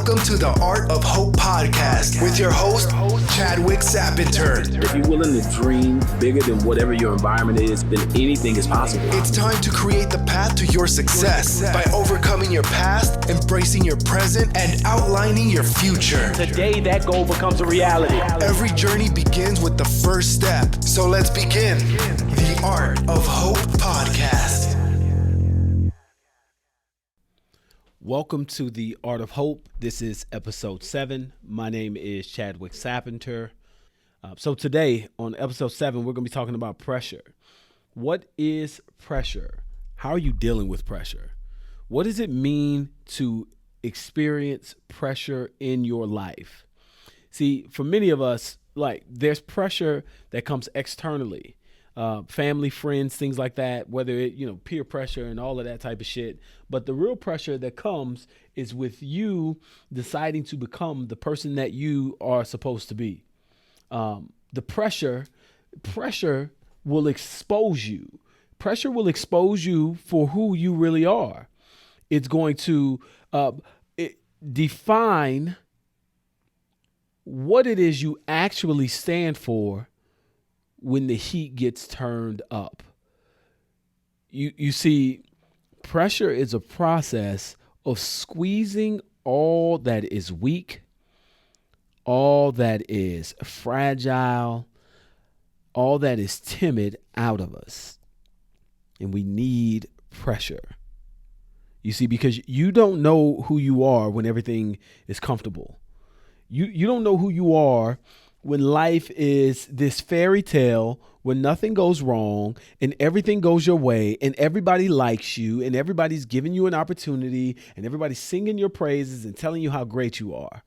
Welcome to the Art of Hope podcast with your host, Chadwick Sapinter. If you're willing to dream bigger than whatever your environment is, then anything is possible. It's time to create the path to your success by overcoming your past, embracing your present, and outlining your future. Today, that goal becomes a reality. Every journey begins with the first step. So let's begin the Art of Hope podcast. Welcome to the Art of Hope. This is episode 7. My name is Chadwick Sapinter. So today on episode 7, we're going to be talking about pressure. What is pressure? How are you dealing with pressure? What does it mean to experience pressure in your life? See, for many of us, there's pressure that comes externally. Family, friends, things like that, whether it, peer pressure and all of that type of shit. But the real pressure that comes is with you deciding to become the person that you are supposed to be. The pressure will expose you. Pressure will expose you for who you really are. It's going to define what it is you actually stand for when the heat gets turned up. You see, pressure is a process of squeezing all that is weak, all that is fragile, all that is timid out of us. And we need pressure. You see, because you don't know who you are when everything is comfortable. You don't know who you are when life is this fairy tale, when nothing goes wrong and everything goes your way and everybody likes you and everybody's giving you an opportunity and everybody's singing your praises and telling you how great you are.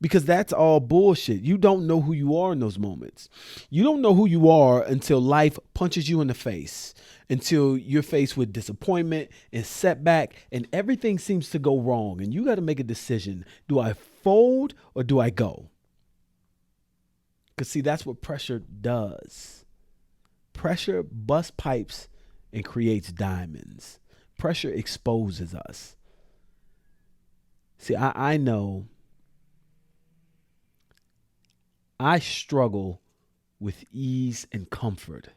Because that's all bullshit. You don't know who you are in those moments. You don't know who you are until life punches you in the face, until you're faced with disappointment and setback and everything seems to go wrong. And you got to make a decision. Do I fold or do I go? Because, see, that's what pressure does. Pressure busts pipes and creates diamonds. Pressure exposes us. See, I know I struggle with ease and comfort.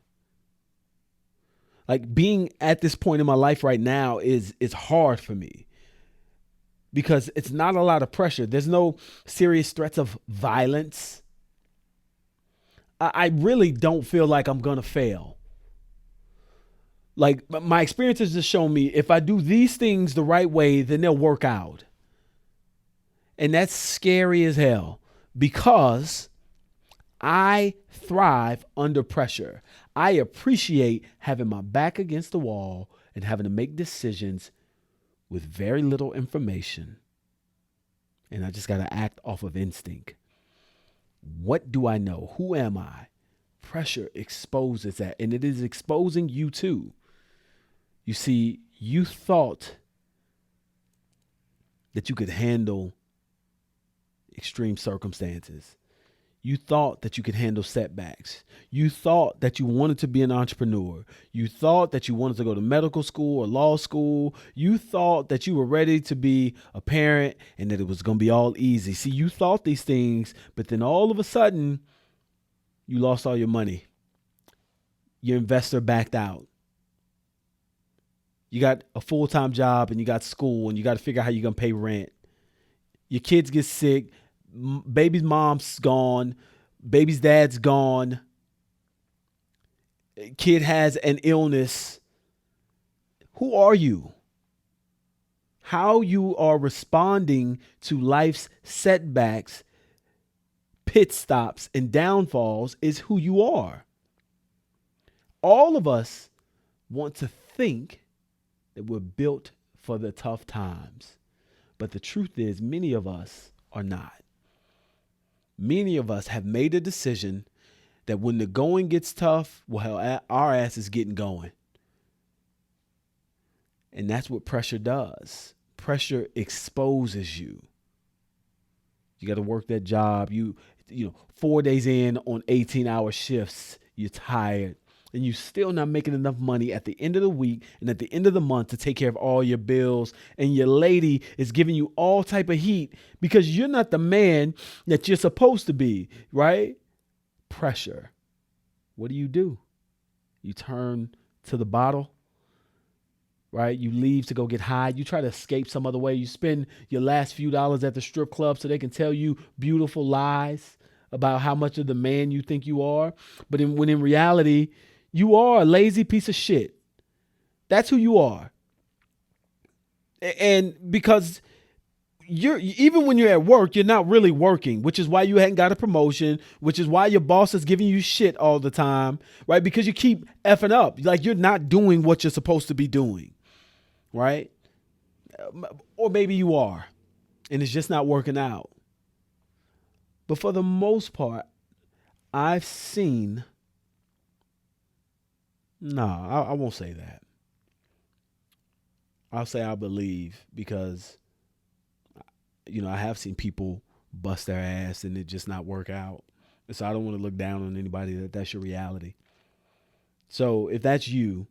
Like, being at this point in my life right now is hard for me because it's not a lot of pressure. There's no serious threats of violence. I really don't feel like I'm going to fail. Like, my experiences just show me if I do these things the right way, then they'll work out. And that's scary as hell because I thrive under pressure. I appreciate having my back against the wall and having to make decisions with very little information. And I just got to act off of instinct. What do I know? Who am I? Pressure exposes that, and it is exposing you too. You see, you thought that you could handle extreme circumstances. You thought that you could handle setbacks. You thought that you wanted to be an entrepreneur. You thought that you wanted to go to medical school or law school. You thought that you were ready to be a parent and that it was going to be all easy. See, you thought these things, but then all of a sudden, you lost all your money. Your investor backed out. You got a full-time job and you got school and you got to figure out how you're going to pay rent. Your kids get sick. Baby's mom's gone. Baby's dad's gone. Kid has an illness. Who are you? How you are responding to life's setbacks, pit stops, and downfalls is who you are. All of us want to think that we're built for the tough times. But the truth is, many of us are not. Many of us have made a decision that when the going gets tough, well, our ass is getting going. And that's what pressure does. Pressure exposes you. You got to work that job. You 4 days in on 18-hour shifts, you're tired. and you still not making enough money at the end of the week and at the end of the month to take care of all your bills, and your lady is giving you all type of heat because you're not the man that you're supposed to be, right? Pressure. What do? You turn to the bottle, right? You leave to go get high. You try to escape some other way. You spend your last few dollars at the strip club so they can tell you beautiful lies about how much of the man you think you are. But when in reality, you are a lazy piece of shit. That's who you are. And because you're, even when you're at work, you're not really working, which is why you hadn't got a promotion, which is why your boss is giving you shit all the time, right? Because you keep effing up. Like, you're not doing what you're supposed to be doing, right? Or maybe you are, and it's just not working out. But for the most part, I've seen, I won't say that. I'll say I believe, because, I have seen people bust their ass and it just not work out. And so I don't want to look down on anybody that's your reality. So if that's you,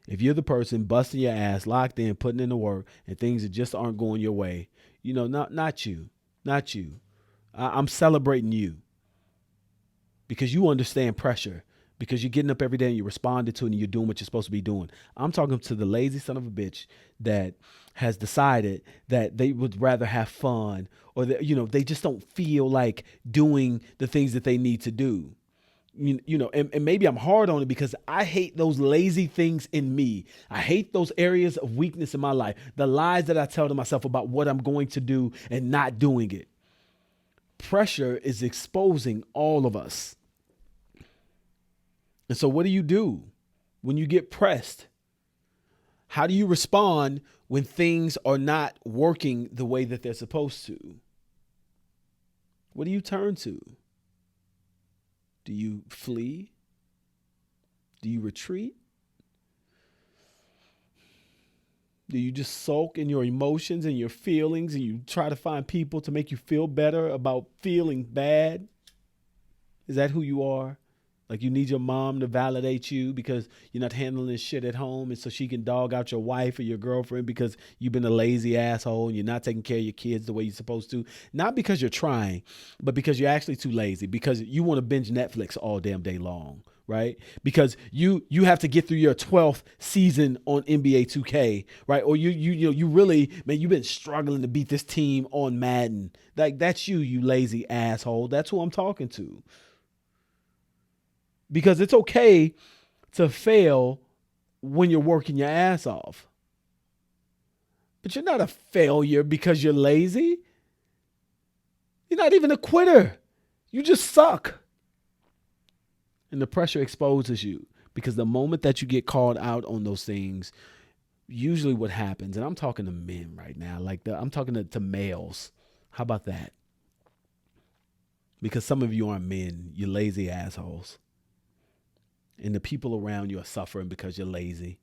if you're the person busting your ass, locked in, putting in the work, and things that just aren't going your way, not you. I'm celebrating you because you understand pressure, because you're getting up every day and you're responding to it and you're doing what you're supposed to be doing. I'm talking to the lazy son of a bitch that has decided that they would rather have fun, or that, they just don't feel like doing the things that they need to do. And maybe I'm hard on it because I hate those lazy things in me. I hate those areas of weakness in my life, the lies that I tell to myself about what I'm going to do and not doing it. Pressure is exposing all of us. And so what do you do when you get pressed? How do you respond when things are not working the way that they're supposed to? What do you turn to? Do you flee? Do you retreat? Do you just sulk in your emotions and your feelings and you try to find people to make you feel better about feeling bad? Is that who you are? Like, you need your mom to validate you because you're not handling this shit at home, and so she can dog out your wife or your girlfriend because you've been a lazy asshole and you're not taking care of your kids the way you're supposed to. Not because you're trying, but because you're actually too lazy, because you want to binge Netflix all damn day long, right? Because you have to get through your 12th season on NBA 2K, right? Or you really, man, you've been struggling to beat this team on Madden. Like, that's you lazy asshole. That's who I'm talking to. Because it's okay to fail when you're working your ass off. But you're not a failure because you're lazy. You're not even a quitter. You just suck. And the pressure exposes you, because the moment that you get called out on those things, usually what happens, and I'm talking to men right now, I'm talking to males. How about that? Because some of you aren't men, you're lazy assholes. And the people around you are suffering because you're lazy.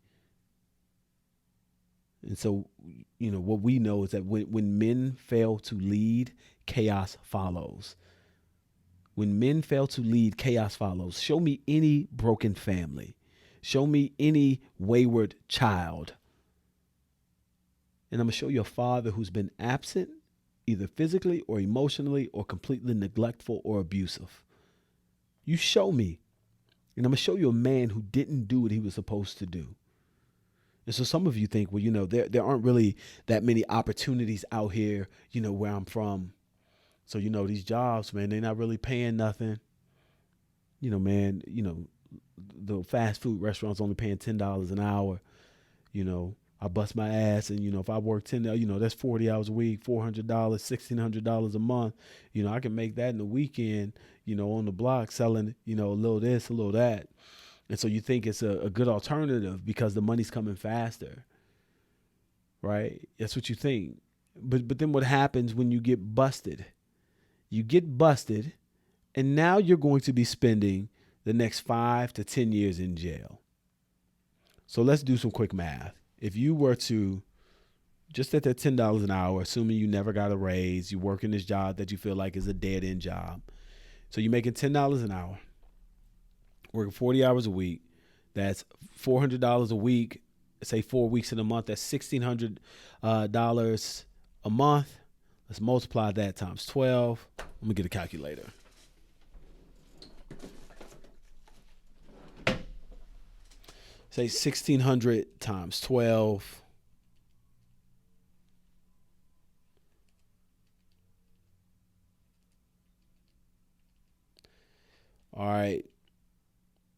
And so, what we know is that when men fail to lead, chaos follows. When men fail to lead, chaos follows. Show me any broken family. Show me any wayward child. And I'm going to show you a father who's been absent, either physically or emotionally, or completely neglectful or abusive. You show me. And I'm going to show you a man who didn't do what he was supposed to do. And so some of you think, well, there aren't really that many opportunities out here, where I'm from. So, these jobs, man, they're not really paying nothing. Man, the fast food restaurants only paying $10 an hour. I bust my ass, and, if I work 10, that's 40 hours a week, $400, $1,600 a month. I can make that in the weekend, on the block selling, a little this, a little that. And so you think it's a good alternative because the money's coming faster, right? That's what you think. But then what happens when you get busted? You get busted, and now you're going to be spending the next 5 to 10 years in jail. So let's do some quick math. If you were to, just at that $10 an hour, assuming you never got a raise, you work in this job that you feel like is a dead-end job. So you're making $10 an hour, working 40 hours a week. That's $400 a week. Say 4 weeks in a month. That's $1,600 a month. Let's multiply that times 12. Let me get a calculator. Say 1,600 times 12. All right.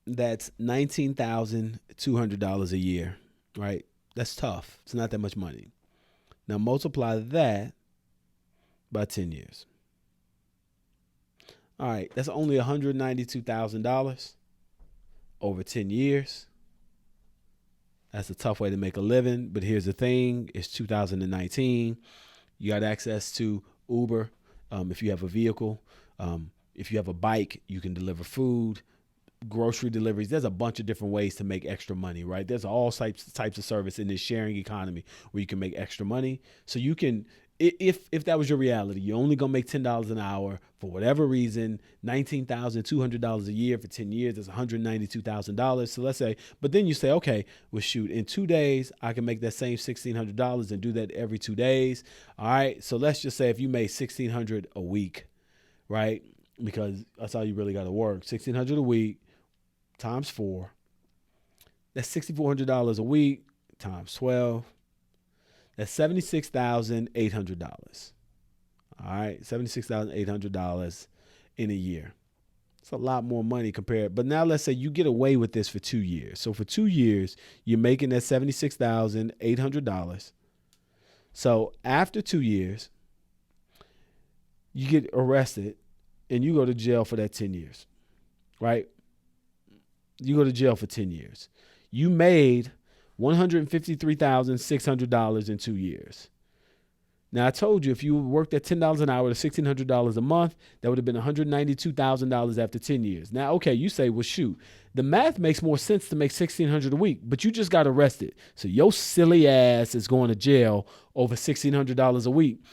That's $19,200 a year, right? That's tough. It's not that much money. Now multiply that by 10 years. All right. That's only $192,000 over 10 years. That's a tough way to make a living. But here's the thing. It's 2019. You got access to Uber if you have a vehicle. If you have a bike, you can deliver food, grocery deliveries. There's a bunch of different ways to make extra money, right? There's all types of service in this sharing economy where you can make extra money. So you can, if that was your reality, you're only going to make $10 an hour for whatever reason, $19,200 a year for 10 years. That's $192,000. So let's say, but then you say, okay, well, shoot, in 2 days, I can make that same $1,600 and do that every 2 days. All right. So let's just say if you made $1,600 a week, right? Because that's how you really got to work. $1,600 a week times 4. That's $6,400 a week times 12. That's $76,800. All right, $76,800 in a year. It's a lot more money compared. But now let's say you get away with this for 2 years. So for 2 years, you're making that $76,800. So after 2 years, you get arrested and you go to jail for that 10 years, right? You go to jail for 10 years. You made $153,600 in 2 years. Now, I told you if you worked at $10 an hour to $1,600 a month, that would have been $192,000 after 10 years. Now, okay, you say, well, shoot, the math makes more sense to make $1,600 a week, but you just got arrested. So your silly ass is going to jail over $1,600 a week.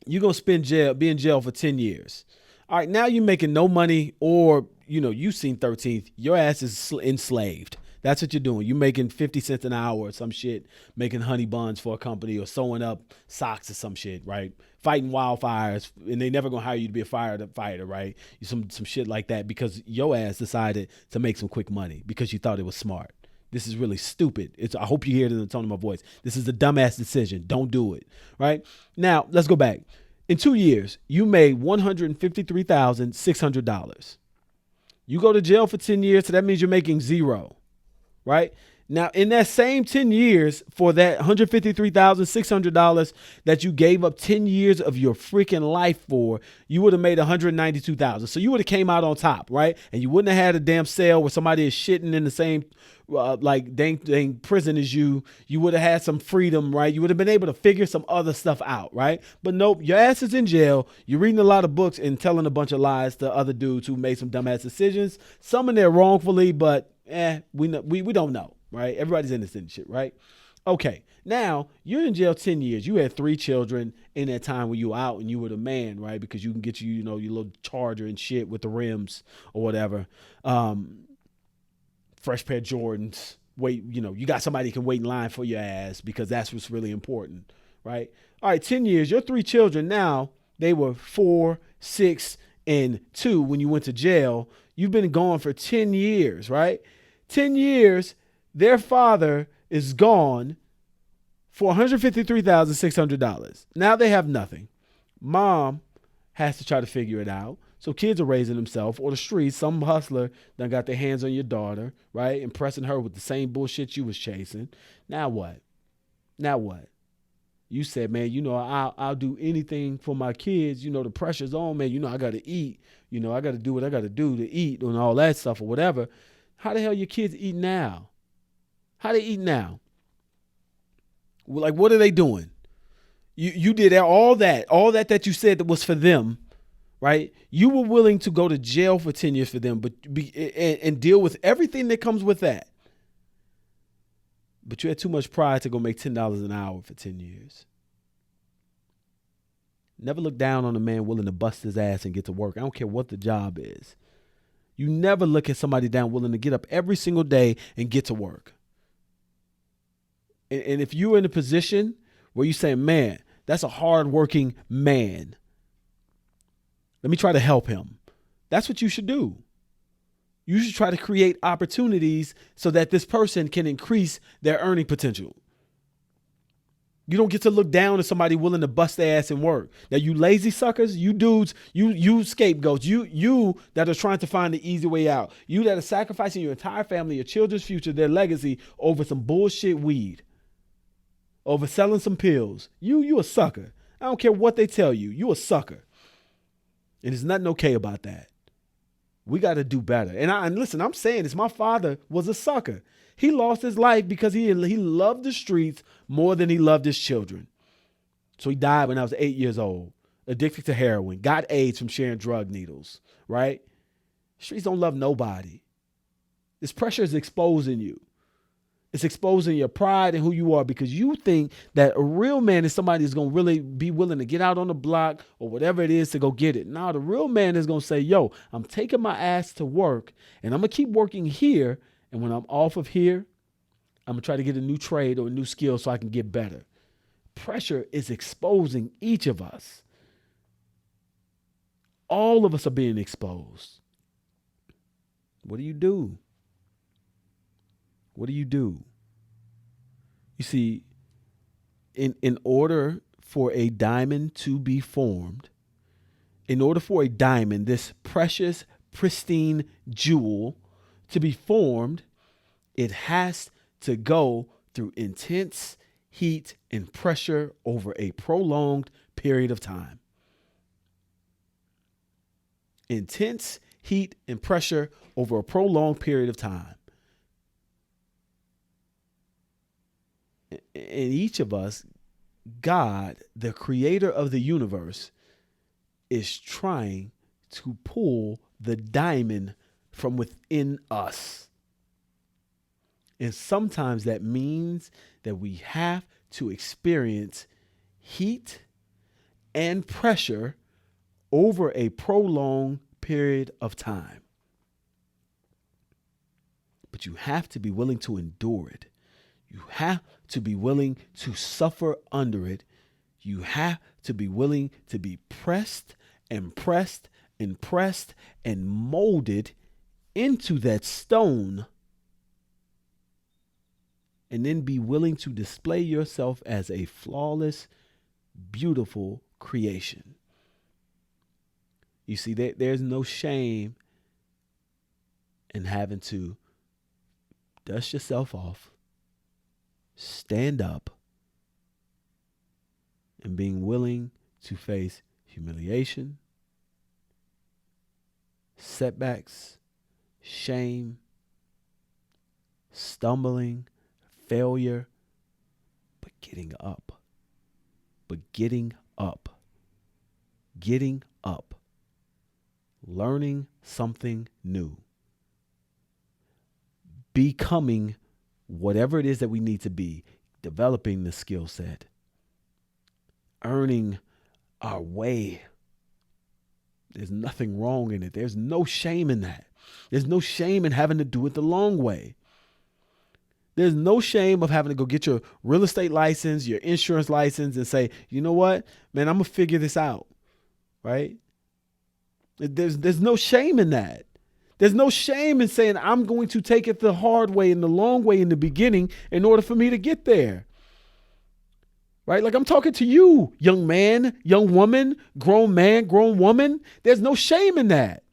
You're going to be in jail for 10 years. All right, now you're making no money or, you've seen 13th. Your ass is enslaved. That's what you're doing. You're making 50 cents an hour or some shit, making honey buns for a company or sewing up socks or some shit, right? Fighting wildfires, and they never gonna hire you to be a firefighter, right? Some shit like that because your ass decided to make some quick money because you thought it was smart. This is really stupid. I hope you hear it in the tone of my voice. This is a dumbass decision. Don't do it, right? Now, let's go back. In 2 years, you made $153,600. You go to jail for 10 years, so that means you're making zero. Right? Now, in that same 10 years, for that $153,600 that you gave up 10 years of your freaking life for, you would have made $192,000. So you would have came out on top, right? And you wouldn't have had a damn cell where somebody is shitting in the same dang prison as you. You would have had some freedom, right? You would have been able to figure some other stuff out, right? But nope, your ass is in jail. You're reading a lot of books and telling a bunch of lies to other dudes who made some dumbass decisions. Some in there wrongfully, but we don't know, right? Everybody's innocent and shit, right? Okay, now you're in jail 10 years. You had 3 children in that time when you were out and you were the man, right? Because you can get your little Charger and shit with the rims or whatever. Fresh pair of Jordans. Wait, you got somebody who can wait in line for your ass because that's what's really important, right? All right, 10 years. Your 3 children now, they were 4, 6, and 2 when you went to jail. You've been gone for 10 years, right? 10 years, their father is gone for $153,600. Now they have nothing. Mom has to try to figure it out. So kids are raising themselves, or the streets, some hustler done got their hands on your daughter, right? Impressing her with the same bullshit you was chasing. Now what? You said, man, I'll do anything for my kids. The pressure's on, man. I got to eat. I got to do what I got to do to eat and all that stuff or whatever. How the hell your kids eat now? How they eat now? Like, what are they doing? You did all that you said that was for them, right? You were willing to go to jail for 10 years for them, but and deal with everything that comes with that. But you had too much pride to go make $10 an hour for 10 years. Never look down on a man willing to bust his ass and get to work. I don't care what the job is. You never look at somebody down willing to get up every single day and get to work. And if you're in a position where you say, man, that's a hardworking man, let me try to help him. That's what you should do. You should try to create opportunities so that this person can increase their earning potential. You don't get to look down at somebody willing to bust their ass and work. Now, you lazy suckers, you dudes, you scapegoats, you that are trying to find the easy way out. You that are sacrificing your entire family, your children's future, their legacy over some bullshit weed, over selling some pills. You a sucker. I don't care what they tell you. You a sucker. And there's nothing okay about that. We got to do better. And listen, I'm saying this. My father was a sucker. He lost his life because he loved the streets more than he loved his children. So he died when I was 8 years old, addicted to heroin, got AIDS from sharing drug needles, right? Streets don't love nobody. This pressure is exposing you. It's exposing your pride and who you are because you think that a real man is somebody that's going to really be willing to get out on the block or whatever it is to go get it. Now, the real man is going to say, yo, I'm taking my ass to work and I'm going to keep working here. And when I'm off of here, I'm going to try to get a new trade or a new skill so I can get better. Pressure is exposing each of us. All of us are being exposed. What do you do? What do you do? You see, in order for a diamond to be formed, in order for a diamond, this precious, pristine jewel to be formed, it has to go through intense heat and pressure over a prolonged period of time. Intense heat and pressure over a prolonged period of time. And each of us, God, the creator of the universe, is trying to pull the diamond from within us. And sometimes that means that we have to experience heat and pressure over a prolonged period of time. But you have to be willing to endure it. You have to be willing to suffer under it. You have to be willing to be pressed and pressed and pressed and molded into that stone, and then be willing to display yourself as a flawless, beautiful creation. You see, there's no shame in having to dust yourself off, stand up, and being willing to face humiliation, setbacks, shame, stumbling, failure, but getting up. Getting up. Learning something new. Becoming whatever it is that we need to be. Developing the skill set. Earning our way. There's nothing wrong in it. There's no shame in that. There's no shame in having to do it the long way. There's no shame of having to go get your real estate license, your insurance license, and say, you know what, man, I'm going to figure this out, right? There's no shame in that. There's no shame in saying I'm going to take it the hard way and the long way in the beginning in order for me to get there. Right? Like I'm talking to you, young man, young woman, grown man, grown woman. There's no shame in that.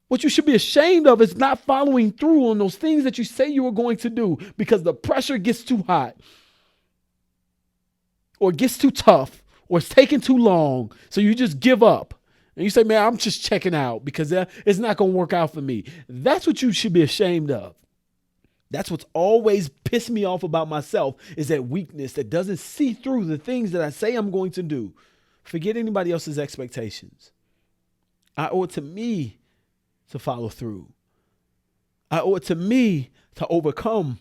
What you should be ashamed of is not following through on those things that you say you were going to do because the pressure gets too hot or it gets too tough or it's taking too long. So you just give up and you say, man, I'm just checking out because it's not going to work out for me. That's what you should be ashamed of. That's what's always pissed me off about myself is that weakness that doesn't see through the things that I say I'm going to do. Forget anybody else's expectations. I owe it to me to follow through. I owe it to me to overcome.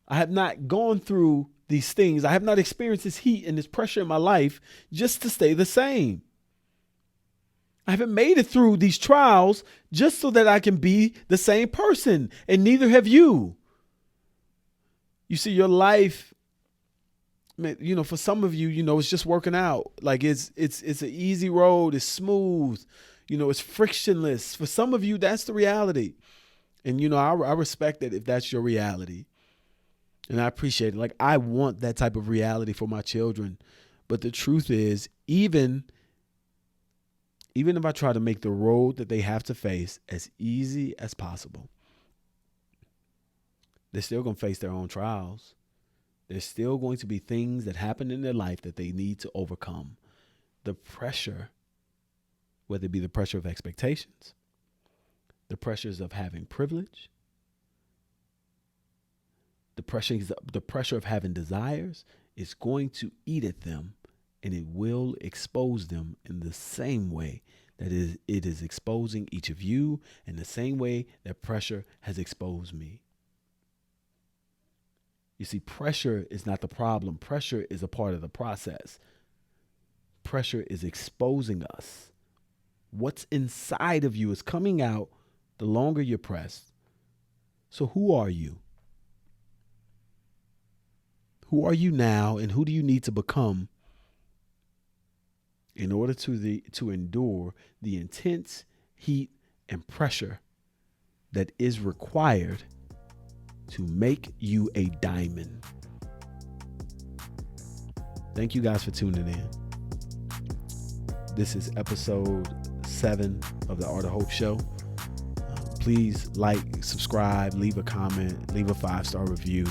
I have not gone through these things. I have not experienced this heat and this pressure in my life just to stay the same. I haven't made it through these trials just so that I can be the same person, and neither have you. You see, your life, for some of you, it's just working out. Like it's an easy road. It's smooth. It's frictionless. For some of you, that's the reality. And, I respect that if that's your reality. And I appreciate it. Like, I want that type of reality for my children. But the truth is, even if I try to make the road that they have to face as easy as possible, they're still going to face their own trials. There's still going to be things that happen in their life that they need to overcome. The pressure, whether it be the pressure of expectations, the pressures of having privilege, the pressure of having desires, is going to eat at them, and it will expose them in the same way that it is exposing each of you, in the same way that pressure has exposed me. You see, pressure is not the problem. Pressure is a part of the process. Pressure is exposing us. What's inside of you is coming out the longer you're pressed. So who are you? Who are you now, and who do you need to become in order to endure the intense heat and pressure that is required to make you a diamond? Thank you guys for tuning in. This is episode 7 of the Art of Hope Show. Please like, subscribe, leave a comment, leave a 5-star review.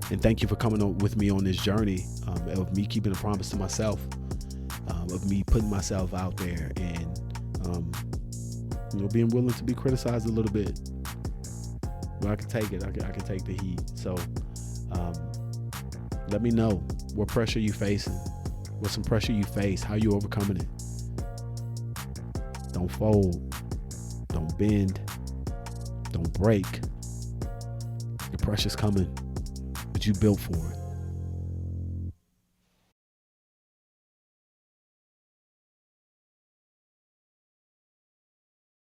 And thank you for coming on with me on this journey of me keeping a promise to myself, of me putting myself out there, and being willing to be criticized a little bit. But I can take it. I can take the heat. So let me know what pressure you facing, what some pressure you face, how you overcoming it. Don't fold, don't bend, don't break. The pressure's coming, but you built for it.